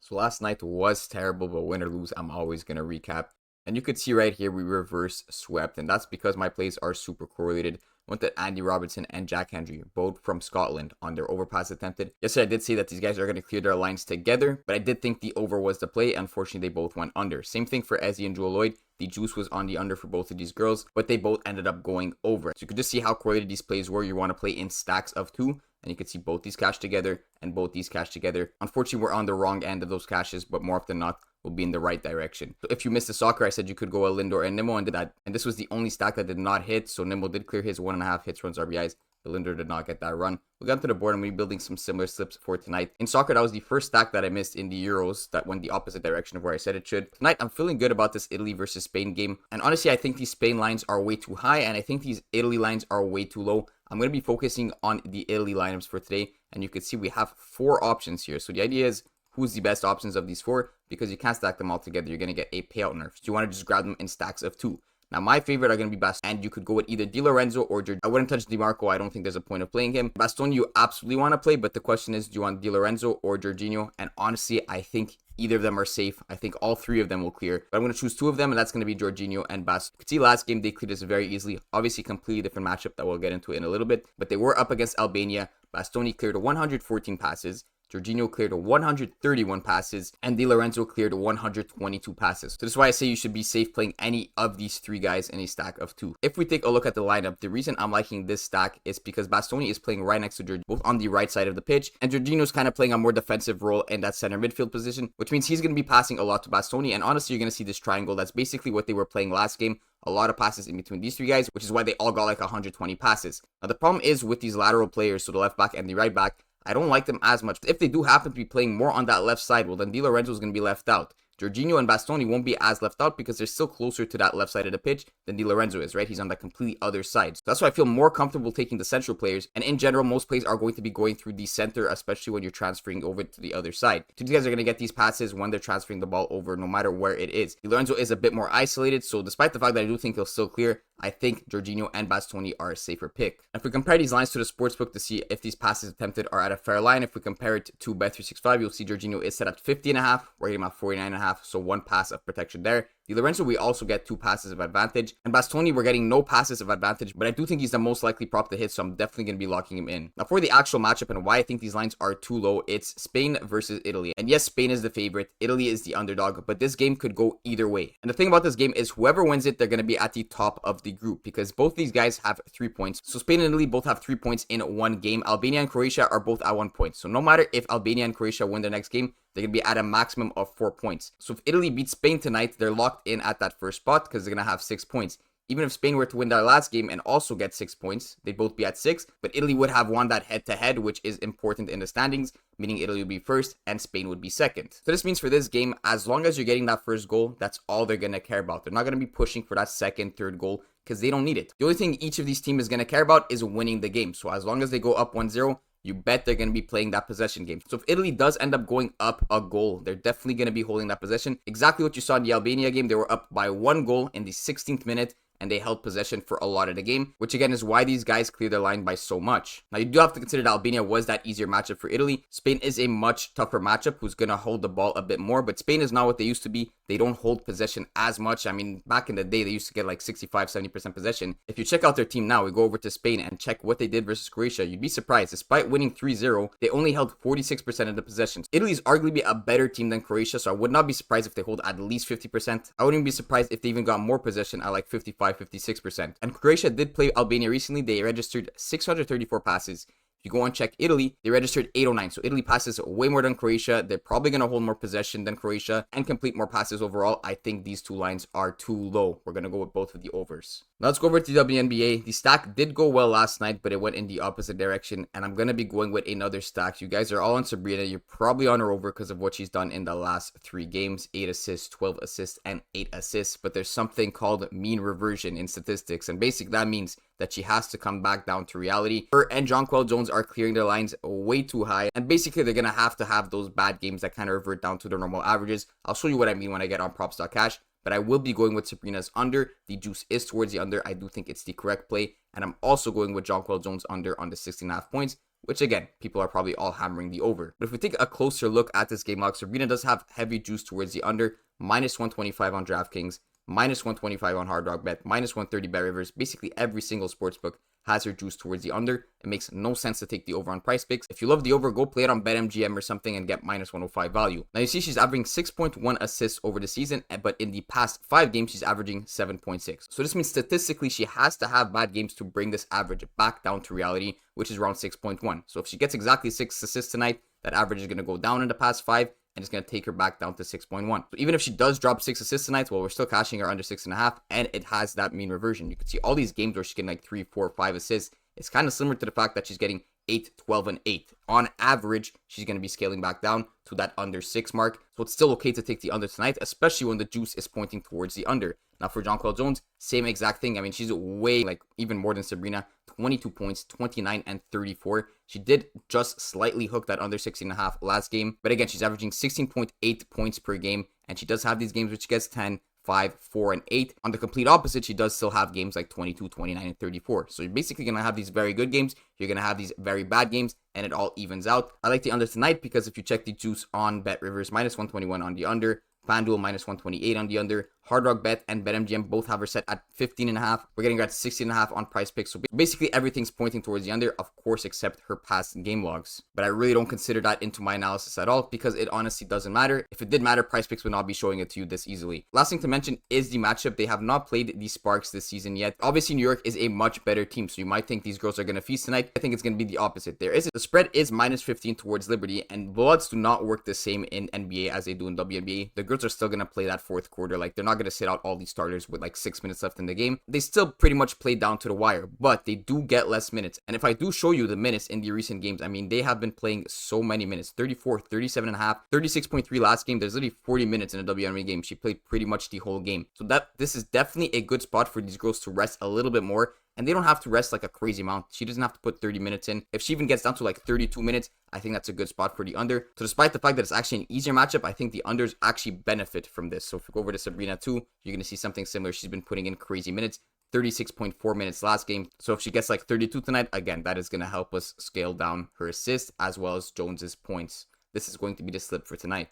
So last night was terrible, but win or lose, I'm always going to recap. And you could see right here, we reverse swept. And that's because my plays are super correlated. Went to Andy Robertson and Jack Hendry, both from Scotland, on their overpass attempted. Yesterday, I did say that these guys are going to clear their lines together, but I did think the over was the play. Unfortunately, they both went under. Same thing for Ezzy and Joel Lloyd. The juice was on the under for both of these girls, but they both ended up going over. So you could just see how correlated these plays were. You want to play in stacks of 2, and you can see both these cash together and both these cash together. Unfortunately, we're on the wrong end of those cashes, but more often than not, will be in the right direction. So if you missed the soccer, I said you could go a Lindor and Nimmo and did that. And this was the only stack that did not hit. So Nimmo did clear his 1.5 hits, runs, RBIs. But Lindor did not get that run. We got to the board and we're building some similar slips for tonight. In soccer, that was the first stack that I missed in the Euros that went the opposite direction of where I said it should. Tonight, I'm feeling good about this Italy versus Spain game. And honestly, I think these Spain lines are way too high and I think these Italy lines are way too low. I'm going to be focusing on the Italy lineups for today. And you can see we have 4 options here. So the idea is, who's the best options of these 4? Because you can't stack them all together. You're going to get a payout nerf. So you want to just grab them in stacks of 2. Now, my favorite are going to be Bastoni, and you could go with either Di Lorenzo or Jorginho. I wouldn't touch DiMarco. I don't think there's a point of playing him. Bastoni, you absolutely want to play, but the question is, do you want Di Lorenzo or Jorginho? And honestly, I think either of them are safe. I think all 3 of them will clear. But I'm going to choose 2 of them, and that's going to be Jorginho and Bastoni. You could see last game, they cleared this very easily. Obviously, completely different matchup that we'll get into in a little bit. But they were up against Albania. Bastoni cleared 114 passes. Jorginho cleared 131 passes, and Di Lorenzo cleared 122 passes. So this is why I say you should be safe playing any of these 3 guys in a stack of 2. If we take a look at the lineup, the reason I'm liking this stack is because Bastoni is playing right next to Jorginho, both on the right side of the pitch, and Jorginho's kind of playing a more defensive role in that center midfield position, which means he's going to be passing a lot to Bastoni, and honestly, you're going to see this triangle. That's basically what they were playing last game. A lot of passes in between these 3 guys, which is why they all got like 120 passes. Now, the problem is with these lateral players, so the left back and the right back, I don't like them as much. If they do happen to be playing more on that left side, well, then Di Lorenzo is going to be left out. Jorginho and Bastoni won't be as left out because they're still closer to that left side of the pitch than Di Lorenzo is, right? He's on the completely other side. So that's why I feel more comfortable taking the central players. And in general, most plays are going to be going through the center, especially when you're transferring over to the other side. So these guys are going to get these passes when they're transferring the ball over, no matter where it is. Di Lorenzo is a bit more isolated. So despite the fact that I do think he'll still clear, I think Jorginho and Bastoni are a safer pick. If we compare these lines to the sportsbook to see if these passes attempted are at a fair line, if we compare it to Bet365, you'll see Jorginho is set at 50.5. We're hitting at 49.5. So 1 pass of protection there. Di Lorenzo, we also get 2 passes of advantage. And Bastoni, we're getting no passes of advantage, but I do think he's the most likely prop to hit, so I'm definitely going to be locking him in. Now, for the actual matchup and why I think these lines are too low, it's Spain versus Italy. And yes, Spain is the favorite. Italy is the underdog, but this game could go either way. And the thing about this game is whoever wins it, they're going to be at the top of the group because both these guys have 3 points. So Spain and Italy both have 3 points in 1 game. Albania and Croatia are both at 1 point. So no matter if Albania and Croatia win their next game, they're going to be at a maximum of 4 points. So if Italy beats Spain tonight, they're locked in at that first spot because they're going to have 6 points. Even if Spain were to win their last game and also get 6 points, they'd both be at 6, but Italy would have won that head-to-head, which is important in the standings, meaning Italy would be first and Spain would be second. So this means for this game, as long as you're getting that first goal, that's all they're going to care about. They're not going to be pushing for that second, third goal because they don't need it. The only thing each of these teams is going to care about is winning the game. So as long as they go up 1-0, you bet they're going to be playing that possession game. So if Italy does end up going up a goal, they're definitely going to be holding that possession. Exactly what you saw in the Albania game. They were up by 1 goal in the 16th minute. And they held possession for a lot of the game, which again is why these guys clear their line by so much. Now, you do have to consider that Albania was that easier matchup for Italy. Spain is a much tougher matchup who's going to hold the ball a bit more, but Spain is not what they used to be. They don't hold possession as much. I mean, back in the day, they used to get like 65-70% possession. If you check out their team now, we go over to Spain and check what they did versus Croatia, you'd be surprised. Despite winning 3-0, they only held 46% of the possessions. Italy is arguably a better team than Croatia, so I would not be surprised if they hold at least 50%. I wouldn't be surprised if they even got more possession at like 55-56%. And Croatia did play Albania recently. They registered 634 passes. If you go and check Italy, they registered 809. So Italy passes way more than Croatia. They're probably going to hold more possession than Croatia and complete more passes overall. I think these 2 lines are too low. We're going to go with both of the overs. Now let's go over to the WNBA. The stack did go well last night, but it went in the opposite direction. And I'm going to be going with another stack. You guys are all on Sabrina. You're probably on her over because of what she's done in the last 3 games. 8 assists, 12 assists, and 8 assists. But there's something called mean reversion in statistics. And basically that means that she has to come back down to reality. Her and Jonquel Jones are clearing their lines way too high. And basically they're going to have those bad games that kind of revert down to their normal averages. I'll show you what I mean when I get on props.cash. But I will be going with Sabrina's under. The juice is towards the under. I do think it's the correct play. And I'm also going with Jonquel Jones under on the 16.5 points, which again, people are probably all hammering the over. But if we take a closer look at this game log, Sabrina does have heavy juice towards the under, minus 125 on DraftKings, minus 125 on Hard Rock Bet, minus 130 Bet Rivers. Basically every single sportsbook has her juice towards the under. It makes no sense to take the over on Prizepicks. If you love the over, go play it on BetMGM or something and get minus 105 value. Now you see she's averaging 6.1 assists over the season, but in the past 5 games, she's averaging 7.6. So this means statistically, she has to have bad games to bring this average back down to reality, which is around 6.1. So if she gets exactly 6 assists tonight, that average is going to go down in the past 5. And it's going to take her back down to 6.1. So even if she does drop 6 assists tonight, well, we're still cashing her under 6.5, and it has that mean reversion. You can see all these games where she's getting like 3, 4, 5 assists. It's kind of similar to the fact that she's getting 8, 12, and 8. On average, she's going to be scaling back down to that under 6 mark. So it's still okay to take the under tonight, especially when the juice is pointing towards the under. Now for Jonquel Jones, same exact thing. I mean, she's way, like, even more than Sabrina. 22 points, 29 and 34. She did just slightly hook that under 16.5 last game. But again, she's averaging 16.8 points per game. And she does have these games which she gets 10, 5, 4, and 8. On the complete opposite, she does still have games like 22, 29, and 34. So you're basically going to have these very good games. You're going to have these very bad games, and it all evens out. I like the under tonight because if you check the juice on Bet Rivers, minus 121 on the under. FanDuel minus 128 on the under. Hard Rock Bet and BetMGM both have her set at 15.5. We're getting her at 16.5 on Prizepicks. So basically everything's pointing towards the under, of course, except her past game logs. But I really don't consider that into my analysis at all because it honestly doesn't matter. If it did matter, Prizepicks would not be showing it to you this easily. Last thing to mention is the matchup. They have not played the Sparks this season yet. Obviously, New York is a much better team, so you might think these girls are going to feast tonight. I think it's going to be the opposite. The spread is minus 15 towards Liberty, and bloods do not work the same in NBA as they do in WNBA. The girls are still going to play that fourth quarter. Like, they're not going to sit out all these starters with like 6 minutes left in the game. They still pretty much play down to the wire, but they do get less minutes. And if I do show you the minutes in the recent games, I mean, they have been playing so many minutes. 34, 37.5, 36.3 last game. There's literally 40 minutes in a WNBA game. She played pretty much the whole game. So this is definitely a good spot for these girls to rest a little bit more. And they don't have to rest like a crazy amount. She doesn't have to put 30 minutes in. If she even gets down to like 32 minutes, I think that's a good spot for the under. So despite the fact that it's actually an easier matchup, I think the unders actually benefit from this. So if we go over to Sabrina too, you're going to see something similar. She's been putting in crazy minutes. 36.4 minutes last game. So if she gets like 32 tonight, again, that is going to help us scale down her assist as well as Jones's points. This is going to be the slip for tonight.